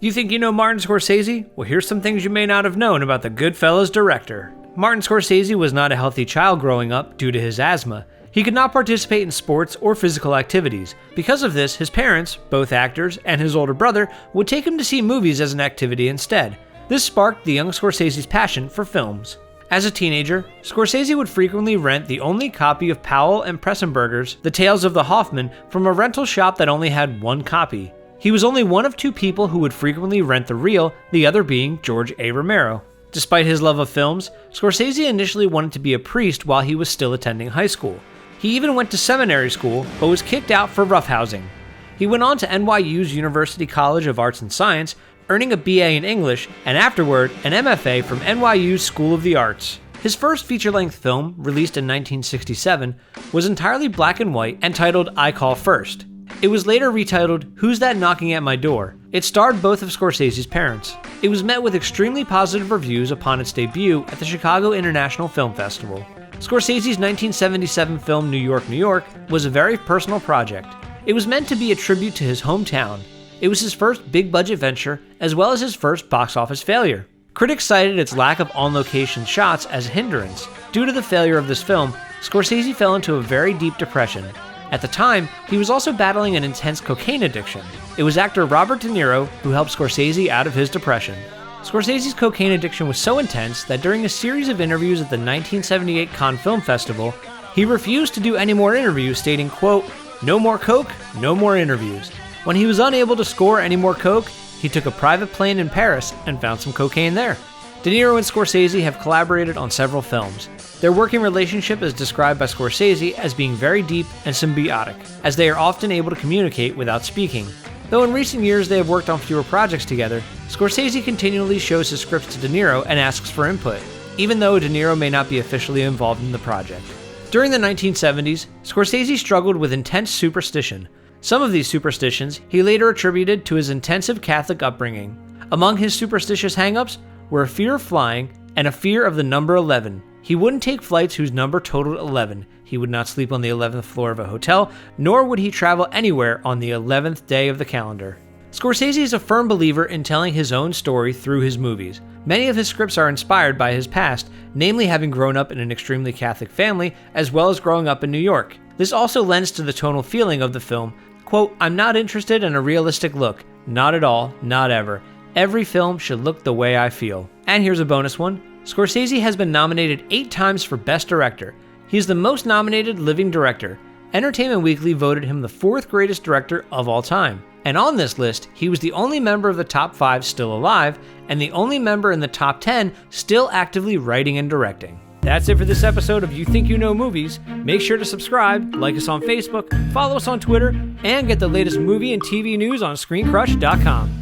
You think you know Martin Scorsese? Well, here's some things you may not have known about the Goodfellas director. Martin Scorsese was not a healthy child growing up due to his asthma. He could not participate in sports or physical activities. Because of this, his parents, both actors, and his older brother would take him to see movies as an activity instead. This sparked the young Scorsese's passion for films. As a teenager, Scorsese would frequently rent the only copy of Powell and Pressenberger's The Tales of the Hoffman from a rental shop that only had one copy. He was only one of two people who would frequently rent the reel, the other being George A. Romero. Despite his love of films, Scorsese initially wanted to be a priest while he was still attending high school. He even went to seminary school, but was kicked out for roughhousing. He went on to NYU's University College of Arts and Science, earning a BA in English, and afterward an MFA from NYU's School of the Arts. His first feature-length film, released in 1967, was entirely black and white and titled I Call First. It was later retitled Who's That Knocking at My Door? It starred both of Scorsese's parents. It was met with extremely positive reviews upon its debut at the Chicago International Film Festival. Scorsese's 1977 film New York, New York was a very personal project. It was meant to be a tribute to his hometown. It was his first big-budget venture, as well as his first box office failure. Critics cited its lack of on-location shots as a hindrance. Due to the failure of this film, Scorsese fell into a very deep depression. At the time, he was also battling an intense cocaine addiction. It was actor Robert De Niro who helped Scorsese out of his depression. Scorsese's cocaine addiction was so intense that during a series of interviews at the 1978 Cannes Film Festival, he refused to do any more interviews, stating, quote, "No more coke, no more interviews." When he was unable to score any more coke, he took a private plane in Paris and found some cocaine there. De Niro and Scorsese have collaborated on several films. Their working relationship is described by Scorsese as being very deep and symbiotic, as they are often able to communicate without speaking. Though in recent years they have worked on fewer projects together, Scorsese continually shows his scripts to De Niro and asks for input, even though De Niro may not be officially involved in the project. During the 1970s, Scorsese struggled with intense superstition. Some of these superstitions he later attributed to his intensive Catholic upbringing. Among his superstitious hang-ups were a fear of flying and a fear of the number 11. He wouldn't take flights whose number totaled 11. He would not sleep on the 11th floor of a hotel, nor would he travel anywhere on the 11th day of the calendar. Scorsese is a firm believer in telling his own story through his movies. Many of his scripts are inspired by his past, namely having grown up in an extremely Catholic family, as well as growing up in New York. This also lends to the tonal feeling of the film. Quote, "I'm not interested in a realistic look. Not at all, not ever. Every film should look the way I feel." And here's a bonus one. Scorsese has been nominated 8 times for Best Director. He is the most nominated living director. Entertainment Weekly voted him the 4th greatest director of all time. And on this list, he was the only member of the top 5 still alive, and the only member in the top 10 still actively writing and directing. That's it for this episode of You Think You Know Movies. Make sure to subscribe, like us on Facebook, follow us on Twitter, and get the latest movie and TV news on ScreenCrush.com.